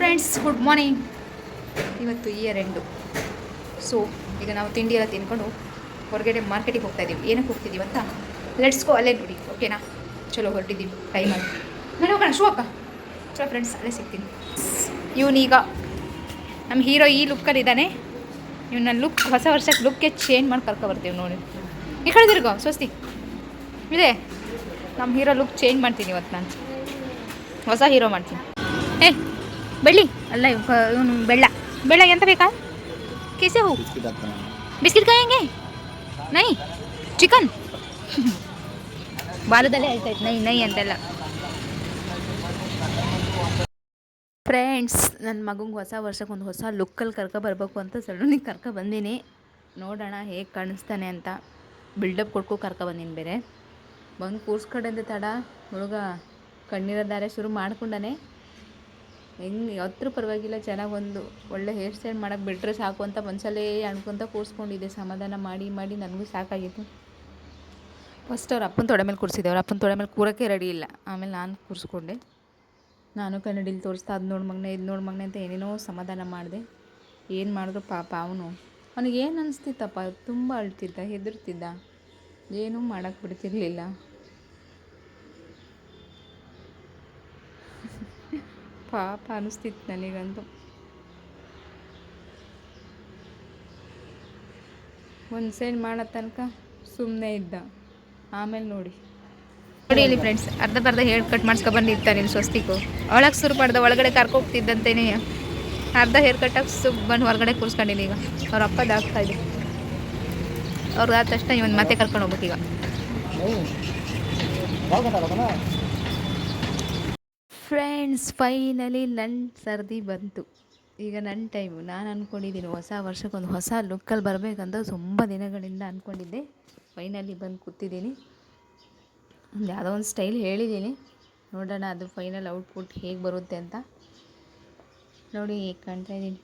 Friends, good morning. ಇವತ್ತು year end. So ಈಗ ನಾವು ತಿಂಡಿ ಎಲ್ಲ ತಿನ್ಕೊಂಡು ಹೊರಗಡೆ ಮಾರ್ಕೆಟಿಗೆ ಹೋಗ್ತಾ ಇದ್ದೀವಿ. ಏನಕ್ಕೆ ಹೋಗ್ತಿದ್ದೀವಿ ಅಂತ ಲೆಟ್ಸ್ ಗೋ, ಅಲ್ಲೇ ನೋಡಿ, ಓಕೆನಾ? ಚಲೋ ಹೊರಟಿದ್ದೀವಿ, ಟೈಮ್ ಆಗಿ ನಾನು ಹೋಗೋಣ. ಶೂ ಅಕ್ಕ. ಚಲೋ ಫ್ರೆಂಡ್ಸ್, ಅಲ್ಲೇ ಸಿಗ್ತೀನಿ. ಇವನೀಗ ನಮ್ಮ ಹೀರೋ ಈ ಲುಕ್ಕಲ್ಲಿದ್ದಾನೆ. ಇವ್ನು ನನ್ನ ಲುಕ್ ಹೊಸ ವರ್ಷಕ್ಕೆ ಲುಕ್ಗೆ ಚೇಂಜ್ ಮಾಡಿ ಕರ್ಕೊಬರ್ತೀವಿ ನೋಡಿ. ಈ ಕಡೆ ತಿರ್ಗೋ ಸ್ವಸ್ತಿ ಇದೆ. ನಮ್ಮ ಹೀರೋ ಲುಕ್ ಚೇಂಜ್ ಮಾಡ್ತೀನಿ ಇವತ್ತು. ನಾನು ಹೊಸ ಹೀರೋ ಮಾಡ್ತೀನಿ. ಬೆಳ್ಳಿ ಅಲ್ಲ, ಇವನು ಬೆಳ್ಳ ಎಂತ ಬೇಕಾ? ಕೇಸೆ ಹೋ ಬಿಸ್ಕಿಟ್ ಕಾಯಂಗೆ ನೈ ಚಿಕನ್ ಬಾಲದಲ್ಲೇ ಹೇಳ್ತಾಯಿತ್ತು ನೈ ನೈ ಅಂತೆಲ್ಲ. ಫ್ರೆಂಡ್ಸ್, ನನ್ನ ಮಗಂಗೆ ಹೊಸ ವರ್ಷಕ್ಕೆ ಒಂದು ಹೊಸ ಲುಕ್ಕಲ್ಲಿ ಕರ್ಕೊಬರ್ಬೇಕು ಅಂತ ಸಡನ್ನಾಗಿ ಕರ್ಕೊಬಂದೀನಿ. ನೋಡೋಣ ಹೇಗೆ ಕಾಣಿಸ್ತಾನೆ ಅಂತ. ಬಿಲ್ಡಪ್ ಕರ್ಕೊಬಂದೀನಿ. ಬೇರೆ ಬಂದು ಕೂರ್ಸ್ಕೊಂಡಂತೆ ತಡ ಹುಡುಗ ಕಣ್ಣೀರದ್ದಾರೆ ಶುರು ಮಾಡ್ಕೊಂಡಾನೆ. ಹೆಂಗೆ ಯಾವತ್ತೂ ಪರವಾಗಿಲ್ಲ, ಚೆನ್ನಾಗಿ ಒಂದು ಒಳ್ಳೆ ಹೇರ್ ಸ್ಟೈಲ್ ಮಾಡೋಕ್ಕೆ ಬಿಟ್ಟರೆ ಸಾಕು ಅಂತ ಒಂದ್ಸಲೇ ಅನ್ಕೊತ ಕೂರಿಸ್ಕೊಂಡಿದ್ದೆ. ಸಮಾಧಾನ ಮಾಡಿ ಮಾಡಿ ನನಗೂ ಸಾಕಾಗಿತ್ತು. ಫಸ್ಟ್ ಅವ್ರ ಅಪ್ಪನ ತೊಡೆ ಮೇಲೆ ಕೂರಿಸಿದೆ. ಅವ್ರ ಅಪ್ಪನ ತೊಡೆ ಮೇಲೆ ಕೂರೋಕ್ಕೆ ರೆಡಿ ಇಲ್ಲ. ಆಮೇಲೆ ನಾನು ಕೂರಿಸ್ಕೊಂಡೆ. ನಾನು ಕನ್ನಡಿಲಿ ತೋರಿಸ್ತಾ ಅದು ನೋಡಿ ಮಗನೇ, ಇದು ನೋಡಿ ಮಗನೇ ಅಂತ ಏನೇನೋ ಸಮಾಧಾನ ಮಾಡಿದೆ. ಏನು ಮಾಡಿದ್ರು ಪಾಪ ಅವನಿಗೇನು ಅನಿಸ್ತಿತ್ತಪ್ಪ, ತುಂಬ ಅಳ್ತಿದ್ದ, ಹೆದರ್ತಿದ್ದ, ಏನೂ ಮಾಡೋಕ್ಕೆ ಬಿಡ್ತಿರ್ಲಿಲ್ಲ. ಪಾಪ ಅನಿಸ್ತಿತ್ತು ನನಗಂತೂ. ಒಂದು ಸೈಡ್ ಮಾಡೋ ತನಕ ಸುಮ್ಮನೆ ಇದ್ದ. ಆಮೇಲೆ ನೋಡಿ ಇಲ್ಲಿ ಫ್ರೆಂಡ್ಸ್, ಅರ್ಧ ಹೇರ್ ಕಟ್ ಮಾಡಿಸ್ಕೊಬಂದಿರ್ತಾನೆ ಇಲ್ಲಿ ಸ್ವಸ್ತಿಗೂ. ಒಳಗೆ ಸುರು ಮಾಡ್ದೆ, ಒಳಗಡೆ ಕರ್ಕೋಗ್ತಿದ್ದಂತೇನೆ ಅರ್ಧ ಹೇರ್ ಕಟ್ಟಾಗಿ ಬಂದು ಹೊರಗಡೆ ಕೂರಿಸ್ಕೊಂಡಿನಿ. ಈಗ ಅವ್ರ ಅಪ್ಪದ ಆಗ್ತಾಯಿದೆ. ಅವ್ರಿಗೆ ಆದ ತಕ್ಷಣ ಇವನು ಮತ್ತೆ ಕರ್ಕೊಂಡು ಹೋಗ್ಬೇಕು. ಈಗ ಫ್ರೆಂಡ್ಸ್, ಫೈನಲಿ ನನ್ನ ಸರ್ದಿ ಬಂತು. ಈಗ ನನ್ನ ಟೈಮು. ನಾನು ಅಂದ್ಕೊಂಡಿದ್ದೀನಿ ಹೊಸ ವರ್ಷಕ್ಕೊಂದು ಹೊಸ ಲುಕ್ಕಲ್ಲಿ ಬರಬೇಕಂತ ತುಂಬ ದಿನಗಳಿಂದ ಅಂದ್ಕೊಂಡಿದ್ದೆ. ಫೈನಲಿ ಬಂದು ಕೂತಿದ್ದೀನಿ. ಯಾವುದೋ ಒಂದು ಸ್ಟೈಲ್ ಹೇಳಿದ್ದೀನಿ, ನೋಡೋಣ ಅದು ಫೈನಲ್ ಔಟ್ಪುಟ್ ಹೇಗೆ ಬರುತ್ತೆ ಅಂತ. ನೋಡಿ ಹೇಗೆ ಕಾಣ್ತಾ ಇದ್ದೀನಿ.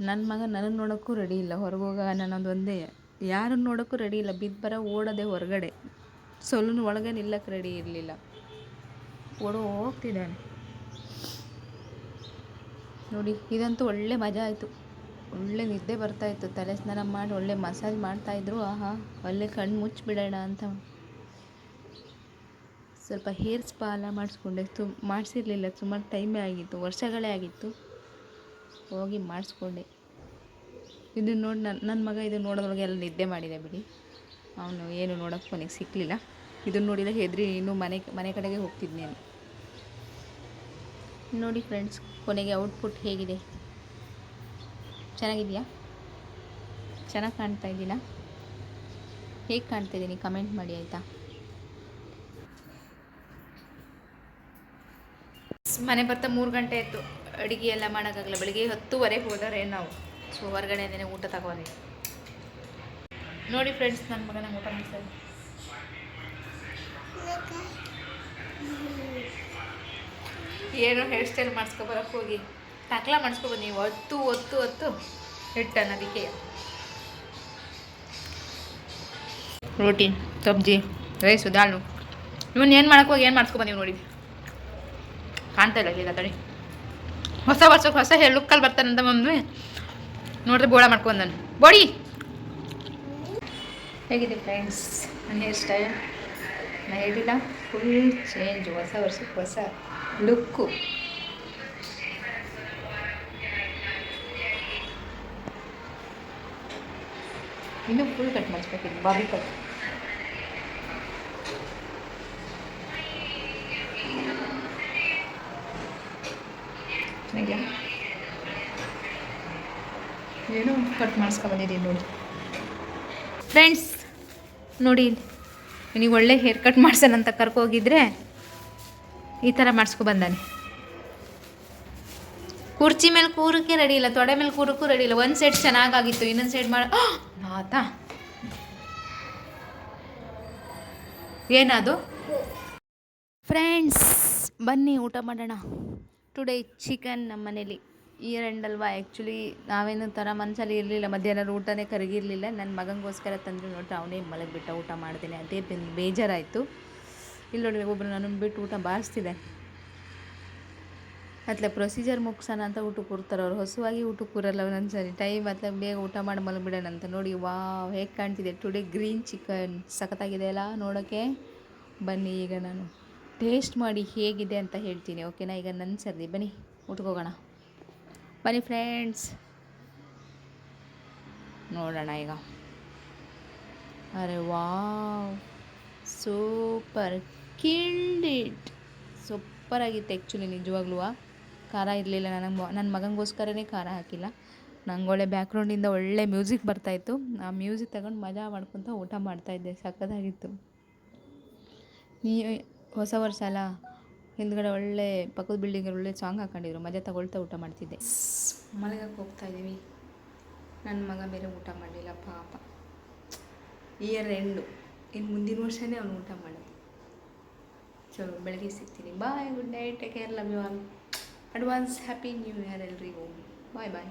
ನನ್ನ ಮಗ ನನಗೆ ನೋಡೋಕ್ಕೂ ರೆಡಿ ಇಲ್ಲ. ಹೊರಗೆ ಹೋಗ ನನ್ನೊಂದು ಒಂದೇ, ಯಾರನ್ನು ನೋಡೋಕ್ಕೂ ರೆಡಿ ಇಲ್ಲ. ಬಿದ್ದು ಬರೋ ಓಡೋದೆ ಹೊರಗಡೆ. ಸೊಲ್ಲೂ ಒಳಗೆ ನಿಲ್ಲಕ್ಕೆ ರೆಡಿ ಇರಲಿಲ್ಲ. ಹೋಗ್ತಿದ್ದಾನೆ ನೋಡಿ. ಇದಂತೂ ಒಳ್ಳೆ ಮಜಾ ಆಯಿತು. ಒಳ್ಳೆ ನಿದ್ದೆ ಬರ್ತಾಯಿತ್ತು. ತಲೆ ಸ್ನಾನ ಮಾಡಿ ಒಳ್ಳೆ ಮಸಾಜ್ ಮಾಡ್ತಾಯಿದ್ರು. ಆಹಾ, ಅಲ್ಲೇ ಕಣ್ಣು ಮುಚ್ಚಿಬಿಡೋಣ ಅಂತ ಸ್ವಲ್ಪ ಹೇರ್ ಸ್ಪಾ ಎಲ್ಲ ಮಾಡಿಸ್ಕೊಂಡೆ. ಮಾಡಿಸಿರ್ಲಿಲ್ಲ, ಸುಮಾರು ಟೈಮೇ ಆಗಿತ್ತು, ವರ್ಷಗಳೇ ಆಗಿತ್ತು. ಹೋಗಿ ಮಾಡಿಸ್ಕೊಂಡೆ. ಇದನ್ನು ನೋಡಿ ನನ್ನ ಮಗ ಇದನ್ನು ನೋಡೋದ್ರೊಳಗೆ ಎಲ್ಲ ನಿದ್ದೆ ಮಾಡಿದೆ ಬಿಡಿ. ಅವನು ಏನು ನೋಡೋಕ್ಕೆ ಕೊನೆಗೆ ಸಿಕ್ಕಲಿಲ್ಲ. ಇದನ್ನು ನೋಡಿದರೆ ಹೆದರಿ ಇನ್ನೂ ಮನೆ ಕಡೆಗೆ ಹೋಗ್ತಿದ್ನಿ ನಾನು. ನೋಡಿ ಫ್ರೆಂಡ್ಸ್, ಕೊನೆಗೆ ಔಟ್ಪುಟ್ ಹೇಗಿದೆ? ಚೆನ್ನಾಗಿದೆಯಾ? ಚೆನ್ನಾಗಿ ಕಾಣ್ತಾ ಇದ್ದೀನಾ? ಹೇಗೆ ಕಾಣ್ತಾ ಇದ್ದೀನಿ ಕಮೆಂಟ್ ಮಾಡಿ ಆಯಿತಾ? ಮನೆ ಬರ್ತಾ 3 ಗಂಟೆ ಆಯಿತು. ಅಡುಗೆ ಎಲ್ಲ ಮಾಡೋಕ್ಕಾಗಲ್ಲ. ಬೆಳಿಗ್ಗೆ 10:30 ಹೋದರೆ ನಾವು. ಸೊ ಹೊರಗಡೆ ಊಟ ತಗೊಂಡು ನೋಡಿ ಫ್ರೆಂಡ್ಸ್, ನನ್ನ ಮಗನ ಊಟ ಮಾಡ್ತಾರೆ. ಏನೋ ಹೇರ್ ಸ್ಟೈಲ್ ಮಾಡಿಸ್ಕೊಬರಕ್ಕೆ ಹೋಗಿ ಟಕ್ಲ ಮಾಡಿಸ್ಕೊಬಂದು ನೀವು ಹೊತ್ತು ಹಿಟ್ಟನ್ನು. ಅದಕ್ಕೆ ರೋಟಿ, ಸಬ್ಜಿ, ರೈಸು, ದಾಳು ಇವನು ಏನು ಮಾಡೋಕ್ಕೆ ಹೋಗಿ ಏನು ಮಾಡಿಸ್ಕೊಬಂದೀವಿ ನೋಡಿ. ಕಾಣ್ತಾ ಇಲ್ಲ ಈಗ ತಡಿ. ಹೊಸ ವರ್ಷಕ್ಕೆ ಹೊಸ ಹೇರ್ ಲುಕ್ಕಲ್ಲಿ ಬರ್ತಾನಂತ ಮಮ್ಮಿ ನೋಡಿದ್ರೆ ಬೋಳ ಮಾಡ್ಕೊಂಡು ಬೋಡಿ. ಹೇಗಿದೆ ಫ್ರೆಂಡ್ಸ್ ನನ್ನ ಹೇರ್ ಸ್ಟೈಲ್? ನಾನು ಹೇಳಿಲ್ಲ, ಫುಲ್ ಚೇಂಜ್. ಹೊಸ ವರ್ಷಕ್ಕೆ ಹೊಸ ಲುಕ್ಕು. ಇನ್ನೂ ಫುಲ್ ಕಟ್ ಮಾಡಿಸ್ಬೇಕಿತ್ತು, ಬಾಬಿ ಕಟ್. ಏನೋ ಕಟ್ ಮಾಡಿಸ್ಕೊಬಂದಿದ್ದೀನಿ ನೋಡಿ ಫ್ರೆಂಡ್ಸ್. ನೋಡಿ ನೀವು ಒಳ್ಳೆ ಹೇರ್ ಕಟ್ ಮಾಡ್ಸೋಣಂತ ಕರ್ಕೋಗಿದ್ರೆ ಈ ಥರ ಮಾಡಿಸ್ಕೊಬಂದಾನೆ. ಕುರ್ಚಿ ಮೇಲೆ ಕೂರಕ್ಕೆ ರೆಡಿ ಇಲ್ಲ, ತೊಡೆ ಮೇಲೆ ಕೂರಕ್ಕೂ ರೆಡಿ ಇಲ್ಲ. ಒಂದು ಸೈಡ್ ಚೆನ್ನಾಗಾಗಿತ್ತು, ಇನ್ನೊಂದು ಸೈಡ್ ಆತಾ ಏನದು? ಫ್ರೆಂಡ್ಸ್ ಬನ್ನಿ ಊಟ ಮಾಡೋಣ. ಟುಡೇ ಚಿಕನ್ ನಮ್ಮ ಮನೇಲಿ. ಇಯರ್ ಎಂಡ್ ಅಲ್ವಾ, ಆ್ಯಕ್ಚುಲಿ ನಾವೇನು ಥರ ಮನಸ್ಸಲ್ಲಿ ಇರಲಿಲ್ಲ. ಮಧ್ಯಾಹ್ನ ಊಟನೇ ಕರಗಿರಲಿಲ್ಲ. ನನ್ನ ಮಗನಿಗೋಸ್ಕರ ತಂದರೆ ನೋಡ್ರಿ, ಅವನೇ ಮಲಗಿಬಿಟ್ಟ. ಊಟ ಮಾಡ್ತೀನಿ, ಅದೇ ಬೇಜಾರಾಯಿತು. ಇಲ್ಲಿ ನೋಡಿ, ಒಬ್ಬರು ನನ್ನನ್ನು ಬಿಟ್ಟು ಊಟ ಬಾರಿಸ್ತಿದೆ. ಅತ್ಲ ಪ್ರೊಸೀಜರ್ ಮುಗ್ಸೋಣ ಅಂತ ಊಟಕ್ಕೆ ಕೂರ್ತಾರೆ ಅವ್ರು. ಹೊಸವಾಗಿ ಊಟಕ್ಕೆ ಕೂರಲ್ಲ ಒಂದೊಂದು ಸರಿ. ಟೈಮ್ ಅತ್ಲ ಬೇಗ ಊಟ ಮಾಡಿ ಮಲಗಿಬಿಡೋಣ ಅಂತ. ನೋಡಿ ವಾವ್ ಹೇಗೆ ಕಾಣ್ತಿದೆ ಟುಡೇ ಗ್ರೀನ್ ಚಿಕನ್. ಸಖತ್ತಾಗಿದೆ ಅಲ್ಲ ನೋಡೋಕ್ಕೆ. ಬನ್ನಿ ಈಗ ನಾನು ಟೇಸ್ಟ್ ಮಾಡಿ ಹೇಗಿದೆ ಅಂತ ಹೇಳ್ತೀನಿ, ಓಕೆನಾ. ಈಗ ನನ್ನ ಸರ್ದಿ, ಬನ್ನಿ ಊಟಕ್ಕೆ ಹೋಗೋಣ. ಬನ್ನಿ ಫ್ರೆಂಡ್ಸ್, ನೋಡೋಣ ಈಗ. ಅರೆ ವಾವ್, ಸೂಪರ್, ಕಿಲ್ಡ್ ಇಟ್. ಸೂಪರಾಗಿತ್ತು ಆ್ಯಕ್ಚುಲಿ, ನಿಜವಾಗ್ಲೂ. ಖಾರ ಇರಲಿಲ್ಲ, ನನ್ನ ಮಗನಿಗೋಸ್ಕರನೇ ಖಾರ ಹಾಕಿಲ್ಲ. ನಂಗೆ ಒಳ್ಳೆ ಬ್ಯಾಕ್ಗ್ರೌಂಡಿಂದ ಒಳ್ಳೆ ಮ್ಯೂಸಿಕ್ ಬರ್ತಾಯಿತ್ತು. ಆ ಮ್ಯೂಸಿಕ್ ತಗೊಂಡು ಮಜಾ ಮಾಡ್ಕೊತ ಊಟ ಮಾಡ್ತಾಯಿದ್ದೆ. ಸಖತ್ತಾಗಿತ್ತು. ನೀ ಹೊಸ ವರ್ಷ ಅಲ್ಲ, ಹಿಂದ್ಗಡೆ ಒಳ್ಳೆ ಪಕ್ಕದ ಬಿಲ್ಡಿಂಗಲ್ಲಿ ಒಳ್ಳೆ ಸಾಂಗ್ ಹಾಕೊಂಡಿದ್ರು, ಮಜಾ ತಗೊಳ್ತಾ ಊಟ ಮಾಡ್ತಿದ್ದೆ. ಮಲಗಕ್ಕೆ ಹೋಗ್ತಾಯಿದ್ದೀವಿ. ನನ್ನ ಮಗ ಬೇರೆ ಊಟ ಮಾಡಲಿಲ್ಲ ಪಾಪ. ಇಯರ್ ಎಂಡು, ಇನ್ನು ಮುಂದಿನ ವರ್ಷವೇ ಅವನು ಊಟ ಮಾಡೋದು. ಚಲೋ, ಬೆಳಗ್ಗೆ ಸಿಗ್ತೀನಿ. Bye, good night, take care, love you all. Advance happy new year ಎಲ್ರಿಗೂ. ಬಾಯ್ ಬಾಯ್.